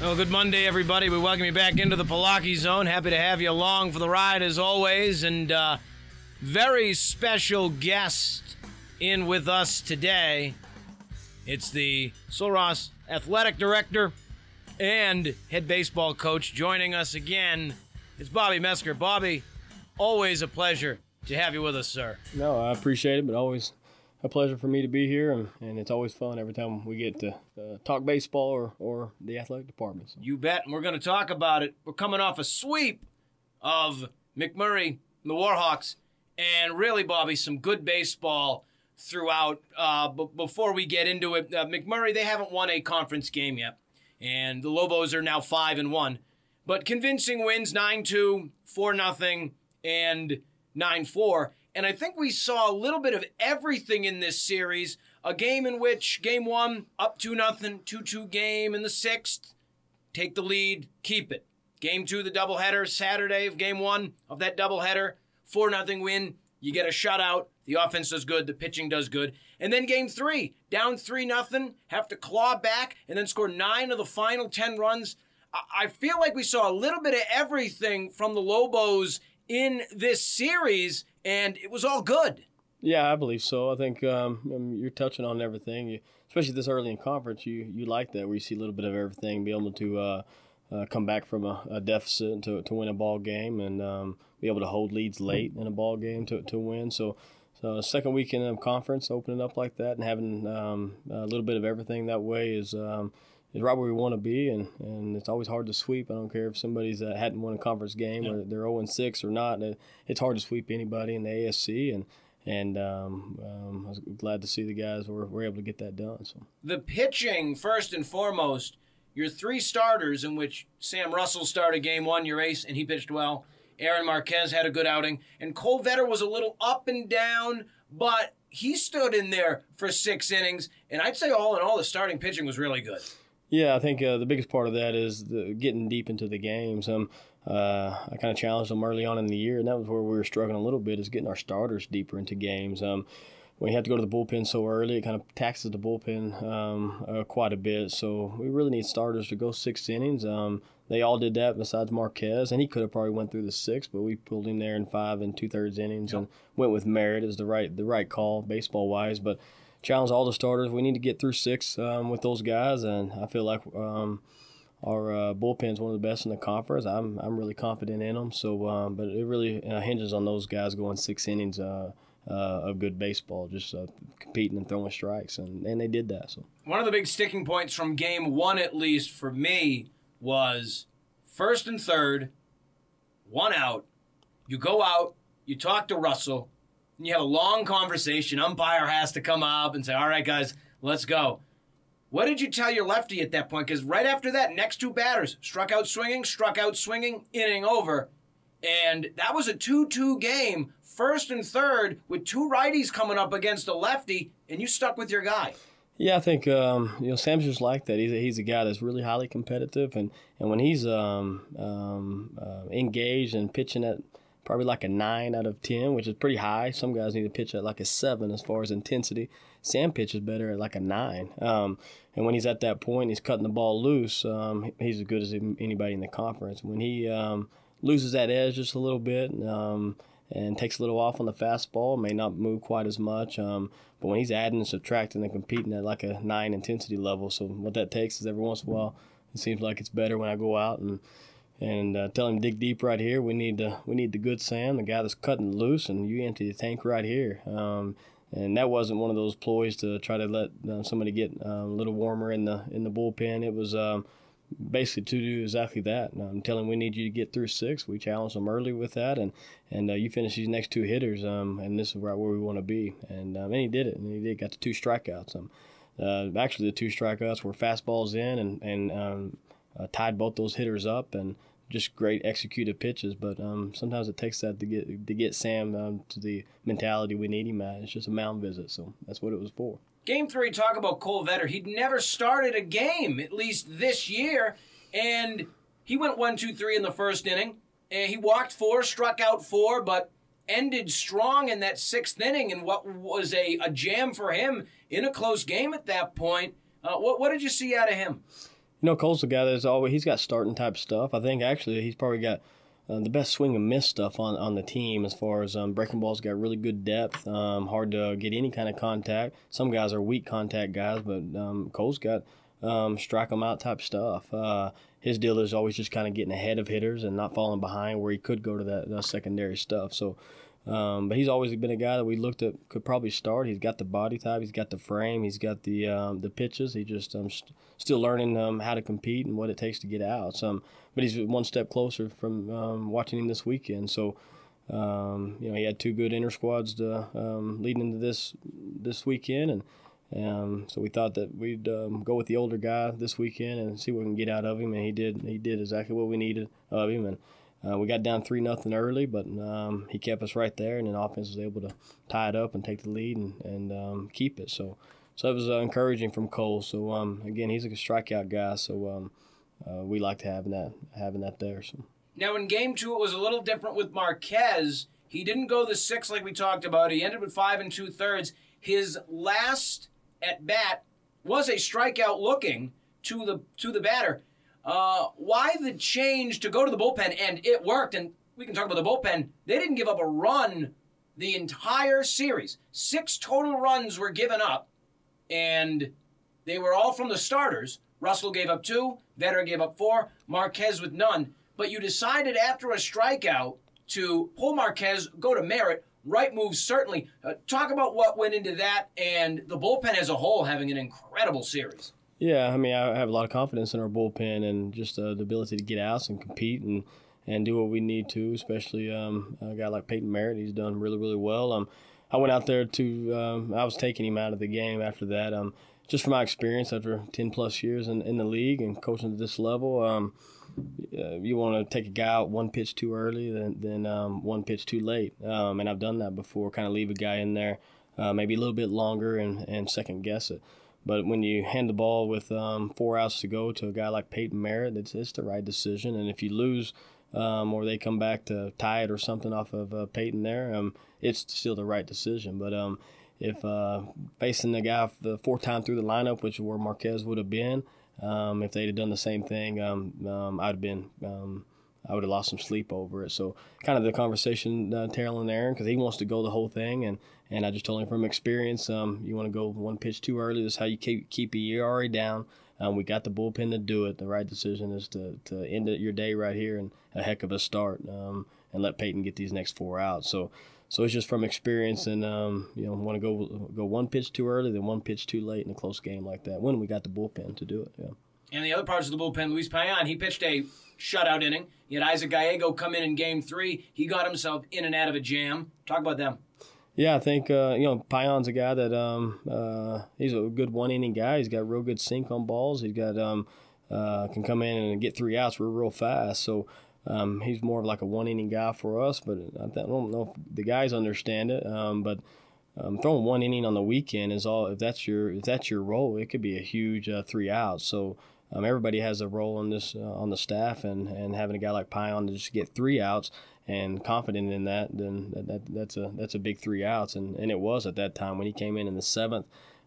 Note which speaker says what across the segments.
Speaker 1: Well, good Monday, everybody. We welcome you back into the Pollacchi Zone. Happy to have you along for the ride, as always. And very special guest in with us today. It's the Sul-Ross Athletic Director and head baseball coach joining us again. It's Bobby Mesker. Bobby, always a pleasure to have you with us, sir.
Speaker 2: No, I appreciate it, but always a pleasure for me to be here, and it's always fun every time we get to talk baseball or the athletic department. So.
Speaker 1: You bet, and we're going to talk about it. We're coming off a sweep of McMurray and the Warhawks, and really, Bobby, some good baseball throughout. But before we get into it, McMurray, they haven't won a conference game yet, and the Lobos are now 5-1. But convincing wins, 9-2, 4-0, and 9-4. And I think we saw a little bit of everything in this series. A game in which game one, up 2-0, 2-2 game in the sixth. Take the lead, keep it. Game two, the doubleheader, Saturday of game one of that doubleheader. 4-0 win. You get a shutout. The offense does good. The pitching does good. And then game three, down 3-0, have to claw back and then score 9 of the final 10 runs. I feel like we saw a little bit of everything from the Lobos in this series, and it was all good.
Speaker 2: Yeah, I believe so. I think you're touching on everything, especially this early in conference. You like that, where you see a little bit of everything, be able to come back from a deficit to win a ball game, and be able to hold leads late in a ball game to win. So second weekend of conference, opening up like that and having a little bit of everything that way is right where we want to be, and it's always hard to sweep. I don't care if somebody's hadn't won a conference game or they're 0-6 or not. It's hard to sweep anybody in the ASC, and I was glad to see the guys were able to get that done. So
Speaker 1: the pitching, first and foremost, your three starters, in which Sam Russell started game one, your ace, and he pitched well. Aaron Marquez had a good outing, and Cole Vetter was a little up and down, but he stood in there for 6 innings, and I'd say all in all, the starting pitching was really good.
Speaker 2: Yeah, I think the biggest part of that is getting deep into the games. I kind of challenged them early on in the year, and that was where we were struggling a little bit, is getting our starters deeper into games. When you have to go to the bullpen so early, it kind of taxes the bullpen quite a bit. So we really need starters to go 6 innings. They all did that besides Marquez, and he could have probably went through the 6, but we pulled him there in 5 2/3 innings and went with Merritt as the right call baseball-wise. But challenge all the starters. We need to get through 6 with those guys, and I feel like our bullpen's one of the best in the conference. I'm really confident in them. So, but it really hinges on those guys going 6 innings of good baseball, just competing and throwing strikes, and they did that. So
Speaker 1: one of the big sticking points from game one, at least for me, was first and third, 1 out. You go out, you talk to Russell, and you have a long conversation. Umpire has to come up and say, all right, guys, let's go. What did you tell your lefty at that point? Because right after that, next 2 batters, struck out swinging, inning over. And that was a 2-2 game, first and third, with 2 righties coming up against a lefty, and you stuck with your guy. Yeah,
Speaker 2: I think Sam's just like that. He's a guy that's really highly competitive, and when he's engaged and pitching at probably like a 9 out of 10, which is pretty high. Some guys need to pitch at like a 7 as far as intensity. Sam pitches better at like a 9. And when he's at that point, he's cutting the ball loose. He's as good as anybody in the conference. When he loses that edge just a little bit and takes a little off on the fastball, may not move quite as much. But when he's adding and subtracting and competing at like a 9 intensity level, so what that takes is every once in a while, it seems like it's better when I go out and tell him dig deep right here. We need the good Sam, the guy that's cutting loose, and you empty the tank right here. And that wasn't one of those ploys to try to let somebody get a little warmer in the bullpen. It was basically to do exactly that. I'm telling him we need you to get through 6. We challenged him early with that, and you finish these next 2 hitters, and this is right where we want to be. And he did it, and he got the 2 strikeouts. Actually, the 2 strikeouts were fastballs in and tied both those hitters up, and just great executed pitches. But sometimes it takes that to get Sam to the mentality we need him at. It's just a mound visit, so that's what it was for.
Speaker 1: Game 3, talk about Cole Vetter. He'd never started a game, at least this year, and he went 1-2-3 in the first inning. And he walked 4, struck out 4, but ended strong in that 6th inning in what was a jam for him in a close game at that point. What did you see out of him?
Speaker 2: Cole's the guy that's always he's got starting type stuff. I think actually he's probably got the best swing and miss stuff on the team as far as breaking balls. Got really good depth, hard to get any kind of contact. Some guys are weak contact guys, but Cole's got strike 'em out type stuff. His deal is always just kind of getting ahead of hitters and not falling behind where he could go to that secondary stuff. So, but he's always been a guy that we looked at could probably start. He's got the body type, he's got the frame, he's got the pitches. He just still learning how to compete and what it takes to get outs. But he's one step closer from watching him this weekend. So, he had two good inter squads leading into this weekend, and so we thought that we'd go with the older guy this weekend and see what we can get out of him, and he did exactly what we needed of him, and we got down 3-0 early, but he kept us right there, and then offense was able to tie it up and take the lead and keep it. So it was encouraging from Cole. So again, he's a strikeout guy, so we liked having that there. So
Speaker 1: now in Game 2, it was a little different with Marquez. He didn't go the 6 like we talked about. He ended with 5 2/3. His last at bat was a strikeout looking to the batter. Why the change to go to the bullpen? And it worked. And we can talk about the bullpen. They didn't give up a run the entire series. 6 total runs were given up, and they were all from the starters. Russell gave up 2, Vetter gave up 4, Marquez with none. But you decided after a strikeout to pull Marquez, go to Merritt. Right move, certainly. Talk about what went into that and the bullpen as a whole having an incredible series.
Speaker 2: Yeah, I mean, I have a lot of confidence in our bullpen and just the ability to get outs and compete and do what we need to, especially a guy like Peyton Merritt. He's done really, really well. I went out there I was taking him out of the game after that. Just from my experience after 10-plus years in the league and coaching at this level, you want to take a guy out one pitch too early than one pitch too late. And I've done that before, kind of leave a guy in there maybe a little bit longer and second guess it. But when you hand the ball with 4 outs to go to a guy like Peyton Merritt, it's the right decision. And if you lose or they come back to tie it or something off of Peyton there, it's still the right decision. But if facing the guy the 4th time through the lineup, which is where Marquez would have been, if they'd have done the same thing, I would have lost some sleep over it. So kind of the conversation Terrell and Aaron, because he wants to go the whole thing, and I just told him from experience, you want to go one pitch too early. This is how you keep your ERA down. We got the bullpen to do it. The right decision is to end your day right here and a heck of a start, and let Peyton get these next 4 outs. So it's just from experience, and want to go one pitch too early, then one pitch too late in a close game like that. When we got the bullpen to do it, yeah.
Speaker 1: And the other parts of the bullpen, Luis Payan, he pitched a shutout inning. You had Isaac Gallego come in Game 3. He got himself in and out of a jam. Talk about them.
Speaker 2: Yeah, I think Payan's a guy that he's a good 1-inning guy. He's got real good sink on balls. He's got can come in and get 3 outs real fast. So. He's more of like a 1-inning guy for us, but I don't know if the guys understand it. But throwing 1 inning on the weekend is all. If that's your role, it could be a huge 3 outs. So everybody has a role in this on the staff, and having a guy like Payan to just get 3 outs and confident in that, then that's a big 3 outs, and it was at that time when he came in the 7th.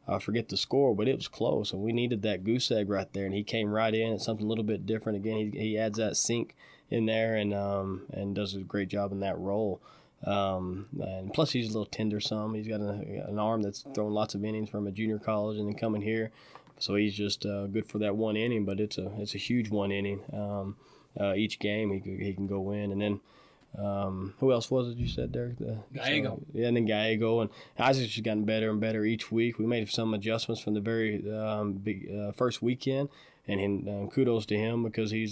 Speaker 2: I forget the score, but it was close, and we needed that goose egg right there, and he came right in. It's something a little bit different. Again, he adds that sink in there and does a great job in that role. And plus, he's a little tender some. He's got an arm that's thrown lots of innings from a junior college and then coming here. So he's just good for that 1 inning, but it's a huge 1 inning. Each game he can go in, and then who else was it you said, Derek?
Speaker 1: Gallego.
Speaker 2: Yeah, and then Gallego. And Isaac's just gotten better and better each week. We made some adjustments from the very first weekend, and kudos to him because he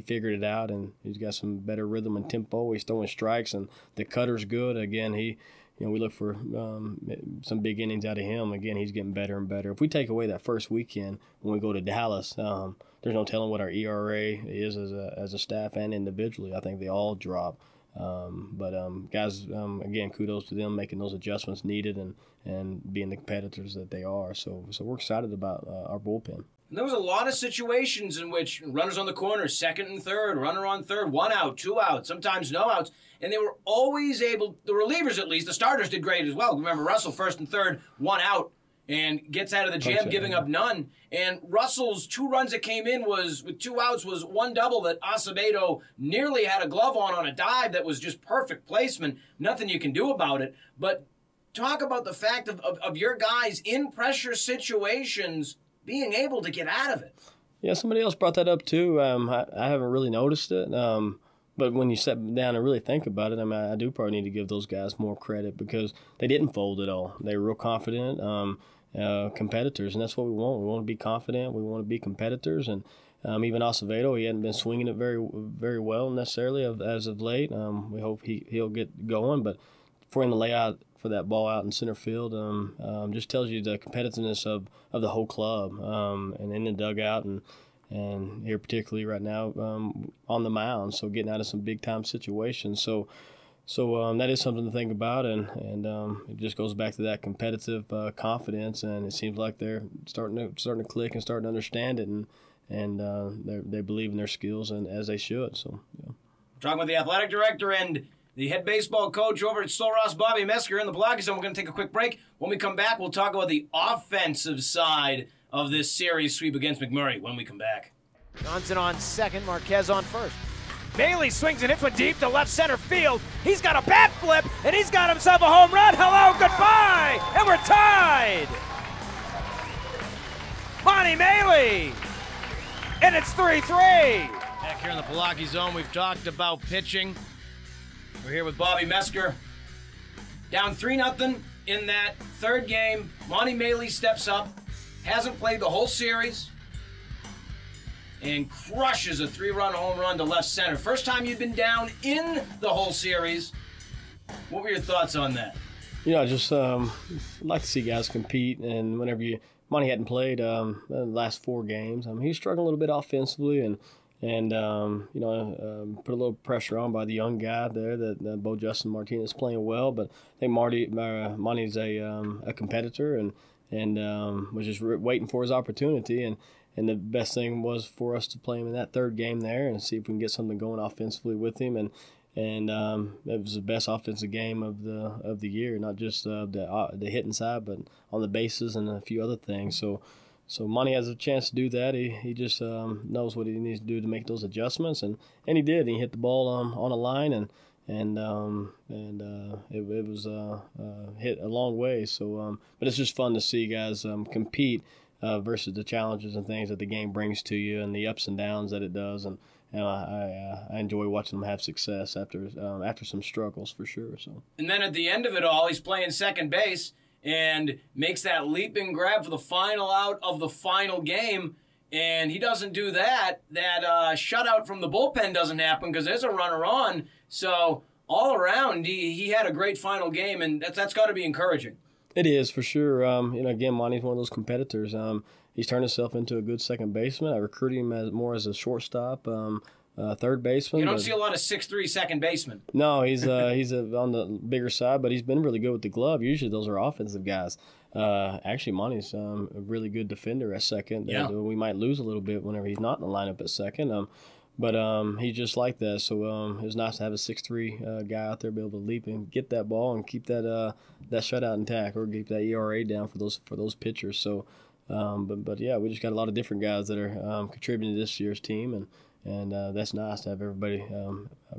Speaker 2: figured it out, and he's got some better rhythm and tempo. He's throwing strikes, and the cutter's good. Again, we look for some big innings out of him. Again, he's getting better and better. If we take away that first weekend when we go to Dallas, there's no telling what our ERA is as a staff and individually. I think they all drop. But guys, again, kudos to them making those adjustments needed and being the competitors that they are. So we're excited about our bullpen.
Speaker 1: And there was a lot of situations in which runners on the corner, 2nd and 3rd, runner on 3rd, 1 out, 2 outs, sometimes no outs, and they were always able, the relievers at least, the starters did great as well. Remember, Russell 1st and 3rd, 1 out, and gets out of the jam, giving up none. And Russell's 2 runs that came in was, with 2 outs, was 1 double that Acevedo nearly had a glove on a dive that was just perfect placement. Nothing you can do about it. But talk about the fact of your guys in pressure situations being able to get out of it.
Speaker 2: Yeah, somebody else brought that up too. I haven't really noticed it. But when you sit down and really think about it, I mean, I do probably need to give those guys more credit because they didn't fold at all. They were real confident competitors, and that's what we want. We want to be confident. We want to be competitors. And even Acevedo, he hadn't been swinging it very, very well necessarily as of late. We hope he'll get going. But for him to lay out for that ball out in center field just tells you the competitiveness of the whole club and in the dugout and here particularly right now on the mound, so getting out of some big-time situations. So that is something to think about, and it just goes back to that competitive confidence, and it seems like they're starting to click and starting to understand it, and they believe in their skills, and as they should. So, yeah.
Speaker 1: Talking with the athletic director and the head baseball coach over at Sul Ross, Bobby Mesker, in the Pollacchi Zone. We're going to take a quick break. When we come back, we'll talk about the offensive side of this series sweep against McMurray when we come back.
Speaker 3: Johnson on second, Marquez on first. Bailey swings and hits one deep to left center field. He's got a bat flip, and he's got himself a home run. Hello, goodbye, and we're tied. Monty Bailey, and it's 3-3.
Speaker 1: Back here in the Pollacchi Zone, we've talked about pitching. We're here with Bobby Mesker. Down 3-0 in that third game. Monty Bailey steps up, hasn't played the whole series, and crushes a 3-run home run to left center. First time you've been down in the whole series. What were your thoughts on that?
Speaker 2: Just like to see guys compete, and whenever Monty hadn't played the last 4 games, he was struggling a little bit offensively, and put a little pressure on by the young guy there that Bo Justin Martinez playing well, but I think Monty's a competitor and was just waiting for his opportunity, and the best thing was for us to play him in that third game there and see if we can get something going offensively with him, and it was the best offensive game of the year, not just the hitting side, but on the bases and a few other things. So Monty has a chance to do that. He just knows what he needs to do to make those adjustments, and he did. He hit the ball on a line, and it was hit a long way. So, but it's just fun to see guys compete versus the challenges and things that the game brings to you, and the ups and downs that it does. And I enjoy watching them have success after some struggles for sure. So.
Speaker 1: And then at the end of it all, he's playing second base and makes that leaping grab for the final out of the final game. And he doesn't do that. That shutout from the bullpen doesn't happen because there's a runner on. So all around, he had a great final game, and that's got to be encouraging.
Speaker 2: It is, for sure. Again, Monty's one of those competitors. He's turned himself into a good second baseman. I recruited him more as a shortstop, third baseman.
Speaker 1: You don't see a lot of 6'3" second basemen.
Speaker 2: No, he's on the bigger side, but he's been really good with the glove. Usually those are offensive guys. Actually, Monty's a really good defender at second.
Speaker 1: Yeah.
Speaker 2: We might lose a little bit whenever he's not in the lineup at second. But he's just like that. So it was nice to have a 6'3" guy out there be able to leap and get that ball and keep that shutout intact, or keep that ERA down for those pitchers. So, but yeah, we just got a lot of different guys that are contributing to this year's team, and that's nice to have everybody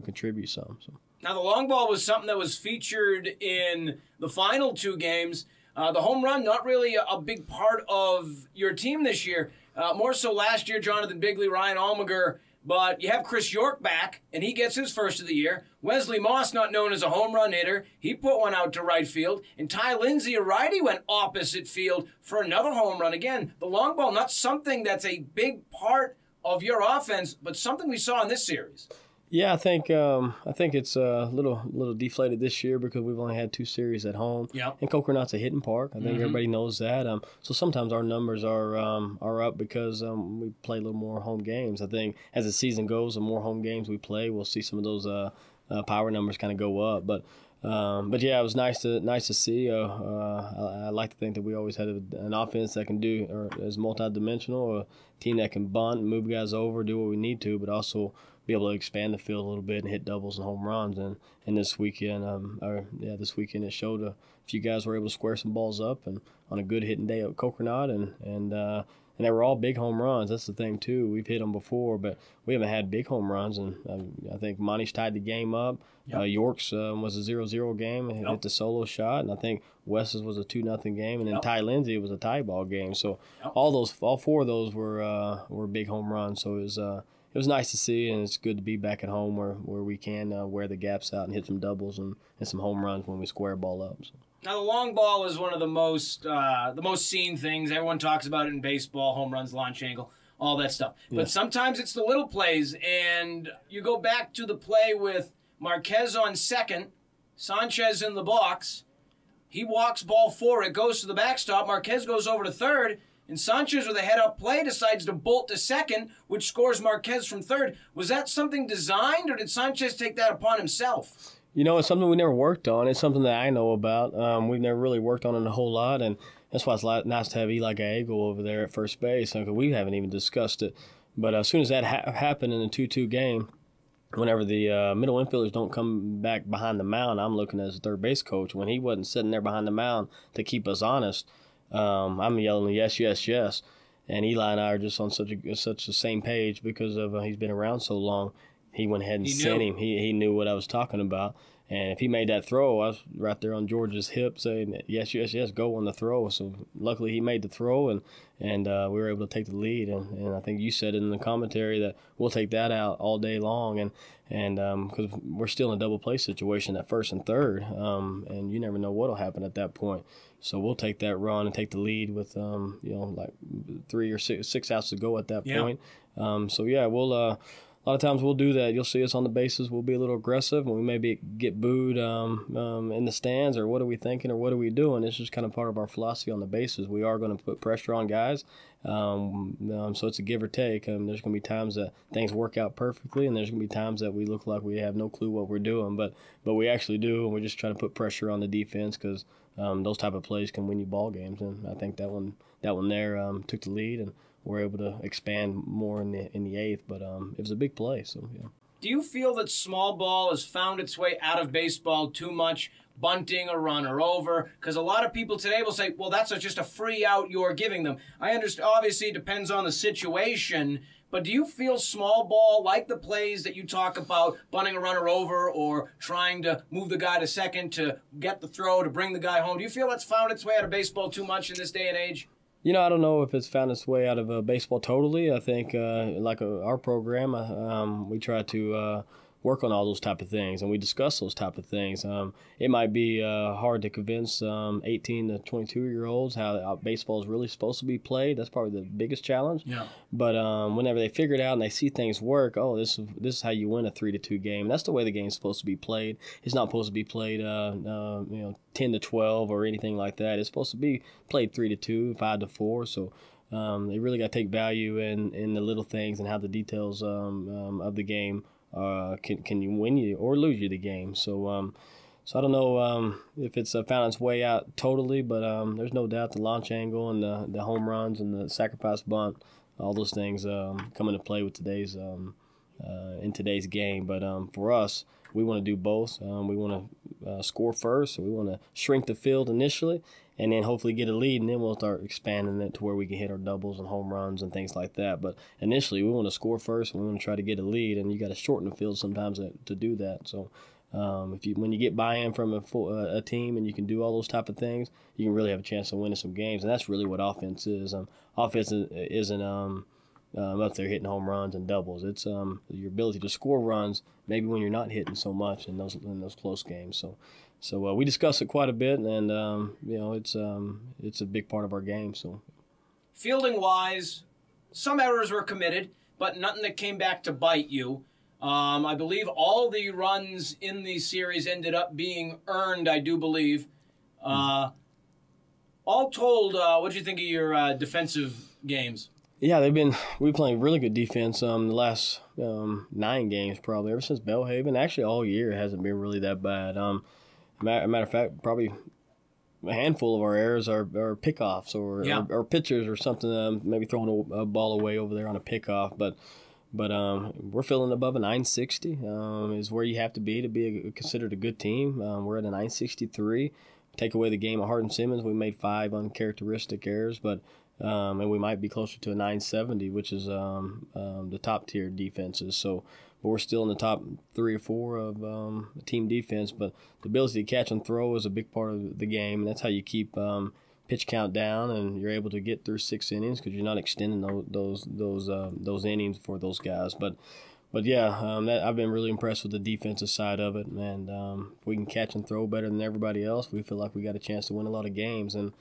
Speaker 2: contribute some. So.
Speaker 1: Now, the long ball was something that was featured in the final 2 games. The home run, not really a big part of your team this year. More so last year, Jonathan Bigley, Ryan Almager. But you have Chris York back, and he gets his first of the year. Wesley Moss, not known as a home run hitter, he put one out to right field. And Ty Lindsay, a righty, went opposite field for another home run. Again, the long ball, not something that's a big part of your offense, but something we saw in this series.
Speaker 2: Yeah, I think it's a little deflated this year because we've only had 2 series at home.
Speaker 1: Yep.
Speaker 2: And Coconut's a hitting park. I think everybody knows that. So sometimes our numbers are up because we play a little more home games. I think as the season goes, the more home games we play, we'll see some of those power numbers kind of go up. But yeah, it was nice to see. I like to think that we always had an offense that can do, or is multidimensional, a team that can bunt, move guys over, do what we need to, but also be able to expand the field a little bit and hit doubles and home runs. And this weekend, this weekend it showed a few guys were able to square some balls up and on a good hitting day at Coconut, and they were all big home runs. That's the thing too. We've hit them before, but we haven't had big home runs. And I think Monty's tied the game up.
Speaker 1: Yep.
Speaker 2: York's was a 0-0 game and hit the solo shot, and I think Wes's was a 2-0 game, and then Ty Lindsay was a tie ball game. So all four of those were big home runs. So it was nice to see, and it's good to be back at home where we can wear the gaps out and hit some doubles and some home runs when we square ball up. So.
Speaker 1: Now, the long ball is one of the most seen things. Everyone talks about it in baseball, home runs, launch angle, all that stuff. But sometimes it's the little plays, and you go back to the play with Marquez on second, Sanchez in the box. He walks ball 4. It goes to the backstop. Marquez goes over to third, and Sanchez with a head-up play decides to bolt to second, which scores Marquez from third. Was that something designed, or did Sanchez take that upon himself?
Speaker 2: You know, it's something we never worked on. It's something that I know about. We've never really worked on it a whole lot, and that's why it's nice to have Eli Gallego over there at first base, because we haven't even discussed it. But as soon as that happened in the 2-2 game, whenever the middle infielders don't come back behind the mound, I'm looking as a third base coach. When he wasn't sitting there behind the mound to keep us honest, I'm yelling, yes, yes, yes. And Eli and I are just on such the same page because of he's been around so long. He went ahead and sent him. He knew what I was talking about. And if he made that throw, I was right there on George's hip saying, yes, yes, yes, go on the throw. So luckily he made the throw, and we were able to take the lead. And I think you said in the commentary that we'll take that out all day long. And because we're still in a double play situation at first and third, and you never know what will happen at that point. So we'll take that run and take the lead with, like 3 or 6 outs to go at that point. We'll a lot of times we'll do that. You'll see us on the bases. We'll be a little aggressive, and we maybe get booed in the stands, or what are we thinking, or what are we doing? It's just kind of part of our philosophy on the bases. We are going to put pressure on guys, so it's a give or take. There's going to be times that things work out perfectly, and there's going to be times that we look like we have no clue what we're doing, but we actually do, and we're just trying to put pressure on the defense because those type of plays can win you ball games. And I think that one there took the lead, and we're able to expand more in the eighth, but it was a big play. So yeah.
Speaker 1: Do you feel that small ball has found its way out of baseball too much, bunting a runner over? Because a lot of people today will say, well, that's just a free out you're giving them. I understand, obviously it depends on the situation, but do you feel small ball, like the plays that you talk about, bunting a runner over or trying to move the guy to second to get the throw to bring the guy home, do you feel that's found its way out of baseball too much in this day and age?
Speaker 2: You know, I don't know if it's found its way out of baseball totally. I think, our program, we try to work on all those type of things, and we discuss those type of things. It might be hard to convince 18 to 22-year-olds how baseball is really supposed to be played. That's probably the biggest challenge. Yeah. But whenever they figure it out and they see things work, this is how you win a 3-2 game. That's the way the game's supposed to be played. It's not supposed to be played 10 to 12 or anything like that. It's supposed to be played 3-2, 5-4. So they really got to take value in the little things and how the details of the game can you win you or lose you the game. So I don't know if it's found its way out totally, but there's no doubt the launch angle and the home runs and the sacrifice bunt, all those things come into play with in today's game. But for us, we want to do both. We want to score first, so we want to shrink the field initially, and then hopefully get a lead, and then we'll start expanding it to where we can hit our doubles and home runs and things like that. But initially, we want to score first, and we want to try to get a lead, and you got to shorten the field sometimes to do that. So when you get buy-in from a team and you can do all those type of things, you can really have a chance of winning some games, and that's really what offense is. Offense isn't up there hitting home runs and doubles. It's your ability to score runs, maybe when you're not hitting so much in those close games. So we discuss it quite a bit, and it's a big part of our game. So
Speaker 1: fielding wise, some errors were committed, but nothing that came back to bite you. I believe all the runs in the series ended up being earned, I do believe. All told, what did you think of your defensive games?
Speaker 2: Yeah, we've playing really good defense the last 9 games probably, ever since Belhaven. Actually, all year it hasn't been really that bad. Matter of fact, probably a handful of our errors are pickoffs or pitchers or something, maybe throwing a ball away over there on a pickoff. But But we're feeling above a 960 is where you have to be considered a good team. We're at a 963. Take away the game of Hardin Simmons, we made 5 uncharacteristic errors, but and we might be closer to a 970, which is the top tier defenses. So, but we're still in the top 3 or 4 of team defense. But the ability to catch and throw is a big part of the game, and that's how you keep pitch count down, and you're able to get through 6 innings because you're not extending those innings for those guys. But yeah, I've been really impressed with the defensive side of it, and if we can catch and throw better than everybody else, we feel like we got a chance to win a lot of games, and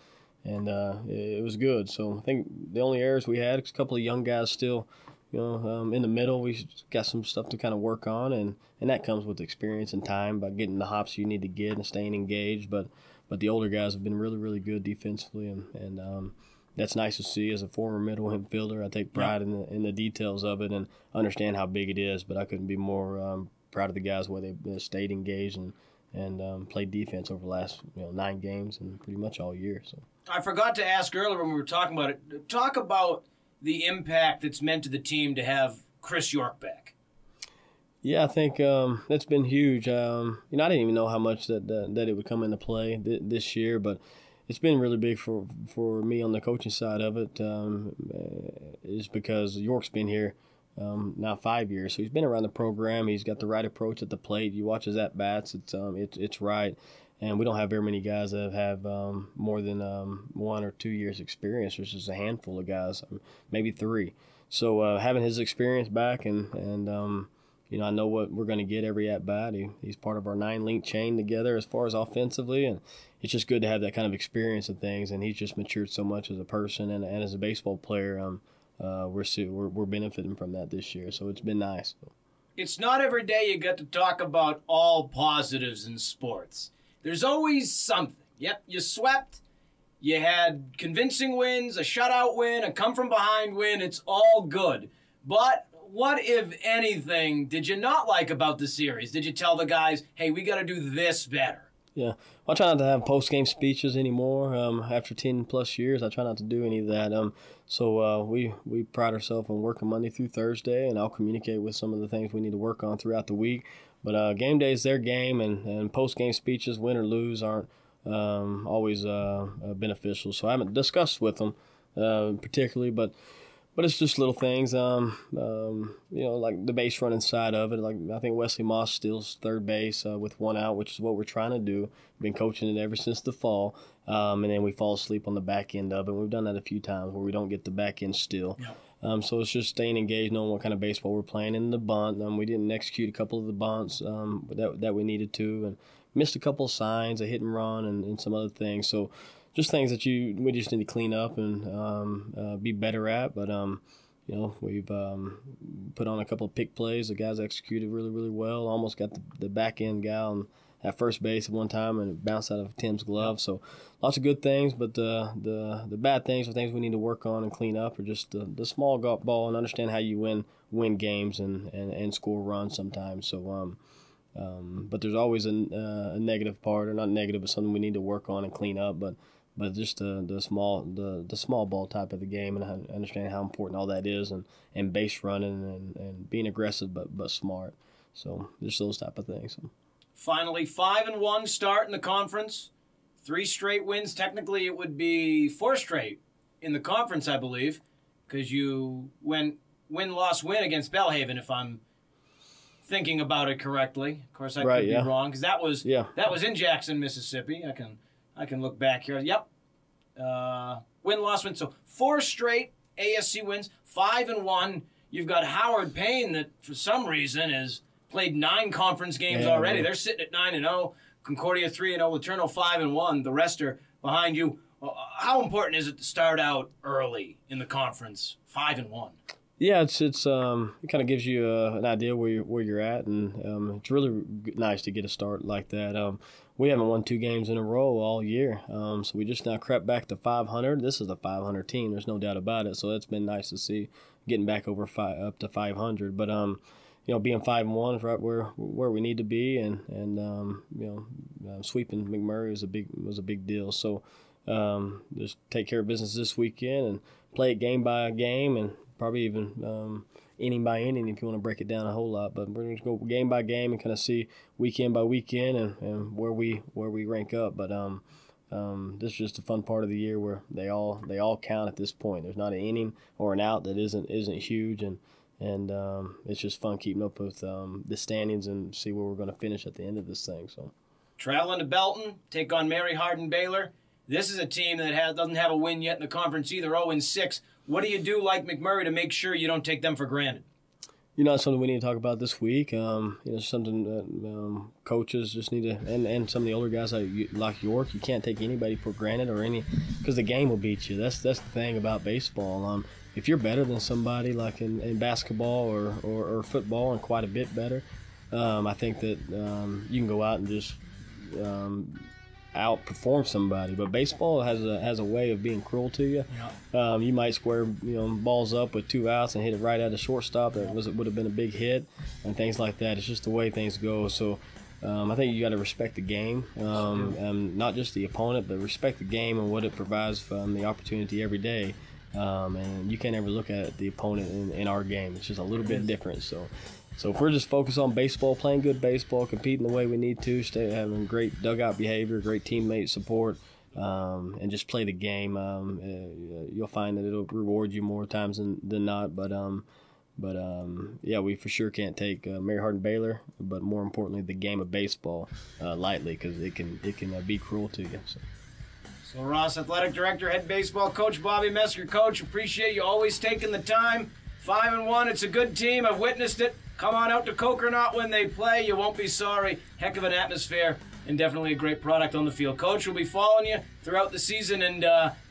Speaker 2: it was good. So I think the only errors we had, a couple of young guys still, in the middle. We got some stuff to kind of work on, and that comes with experience and time by getting the hops you need to get and staying engaged. But the older guys have been really, really good defensively, and that's nice to see. As a former middle infielder, I take pride in the details of it and understand how big it is. But I couldn't be more proud of the guys where they stayed engaged and played defense over the last 9 games and pretty much all year. So
Speaker 1: I forgot to ask earlier when we were talking about it. Talk about the impact it's meant to the team to have Chris York back.
Speaker 2: Yeah, I think that's been huge. I didn't even know how much that it would come into play this year, but it's been really big for me on the coaching side of it. Is because York's been here now 5 years, so he's been around the program. He's got the right approach at the plate. You watch his at bats; it's right. And we don't have very many guys that have more than 1 or 2 years experience. There's just a handful of guys, maybe 3. So having his experience back and I know what we're going to get every at-bat. He's part of our 9-link chain together as far as offensively, and it's just good to have that kind of experience and things, and he's just matured so much as a person and as a baseball player. We're benefiting from that this year, so it's been nice.
Speaker 1: It's not every day you get to talk about all positives in sports. There's always something. Yep, you swept, you had convincing wins, a shutout win, a come-from-behind win. It's all good. But what, if anything, did you not like about the series? Did you tell the guys, hey, we got to do this better?
Speaker 2: Yeah. I try not to have post-game speeches anymore. After 10-plus years, I try not to do any of that. So we pride ourselves on working Monday through Thursday, and I'll communicate with some of the things we need to work on throughout the week. But game day is their game, and post-game speeches, win or lose, aren't always beneficial. So I haven't discussed with them particularly, but it's just little things, like the base running side of it. Like I think Wesley Moss steals third base with 1 out, which is what we're trying to do. Been coaching it ever since the fall, and then we fall asleep on the back end of it. We've done that a few times where we don't get the back end still. Yep. So it's just staying engaged, knowing what kind of baseball we're playing. In the bunt, we didn't execute a couple of the bunts that we needed to, and missed a couple of signs, a hit and run, and some other things. So just things that we just need to clean up and be better at. But we've put on a couple of pick plays. The guys executed really, really well. Almost got the back end guy on at first base at one time, and it bounced out of Tim's glove. So lots of good things, but the bad things are things we need to work on and clean up, or just the small ball, and understand how you win games and score runs sometimes. So but there's always a negative part, or not negative, but something we need to work on and clean up. But just the small ball type of the game, and understanding how important all that is, and base running and being aggressive but smart. So just those type of things.
Speaker 1: Finally, 5-1 start in the conference, 3 straight wins. Technically, it would be 4 straight in the conference, I believe, because you win win against Bellhaven, if I'm thinking about it correctly. Of course, I could be wrong, because that was in Jackson, Mississippi. I can look back here. Yep. Win. So 4 straight ASC wins, 5-1. You've got Howard Payne that, for some reason, has played 9 conference games already. Man. They're sitting at 9-0. Concordia 3-0. Laterno 5-1. The rest are behind you. How important is it to start out early in the conference, 5-1?
Speaker 2: Yeah, it kind of gives you an idea where you're at, and it's really nice to get a start like that. We haven't won 2 games in a row all year, so we just now crept back to 500. This is a 500 team. There's no doubt about it. So it's been nice to see getting back up to 500. But being 5-1 is right where we need to be, and sweeping McMurray was a big deal. So just take care of business this weekend and play it game by game, and probably even inning by inning if you want to break it down a whole lot. But we're going to go game by game and kind of see weekend by weekend and where we rank up. But this is just a fun part of the year where they all count at this point. There's not an inning or an out that isn't huge, and it's just fun keeping up with the standings and see where we're going to finish at the end of this thing. So,
Speaker 1: traveling to Belton, take on Mary Hardin-Baylor. This is a team that doesn't have a win yet in the conference either, 0-6. What do you do like McMurray to make sure you don't take them for granted?
Speaker 2: It's something we need to talk about this week. Something that coaches just need to, and some of the older guys like York, you can't take anybody for granted because the game will beat you. That's the thing about baseball. If you're better than somebody like in basketball or football and quite a bit better, I think that you can go out and just outperform somebody. But baseball has a way of being cruel to you. Yeah. You might square balls up with 2 outs and hit it right at a shortstop that would have been a big hit and things like that. It's just the way things go. So I think you got to respect the game, not just the opponent, but respect the game and what it provides from the opportunity every day. And you can't ever look at the opponent in our game. It's just a little bit different. So if we're just focused on baseball, playing good baseball, competing the way we need to, having great dugout behavior, great teammate support, and just play the game, you'll find that it'll reward you more times than not. But we for sure can't take Mary Hardin-Baylor, but more importantly, the game of baseball lightly, because it can be cruel to you.
Speaker 1: So Ross, Athletic Director, Head Baseball Coach Bobby Mesker. Coach, appreciate you always taking the time. 5-1, it's a good team. I've witnessed it. Come on out to Coconut when they play. You won't be sorry. Heck of an atmosphere and definitely a great product on the field. Coach, we'll be following you throughout the season, and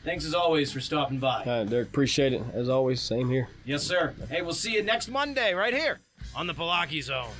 Speaker 1: thanks as always for stopping by.
Speaker 2: Derek, appreciate it. As always, same here.
Speaker 1: Yes, sir. Hey, we'll see you next Monday right here on the Pollacchi Zone.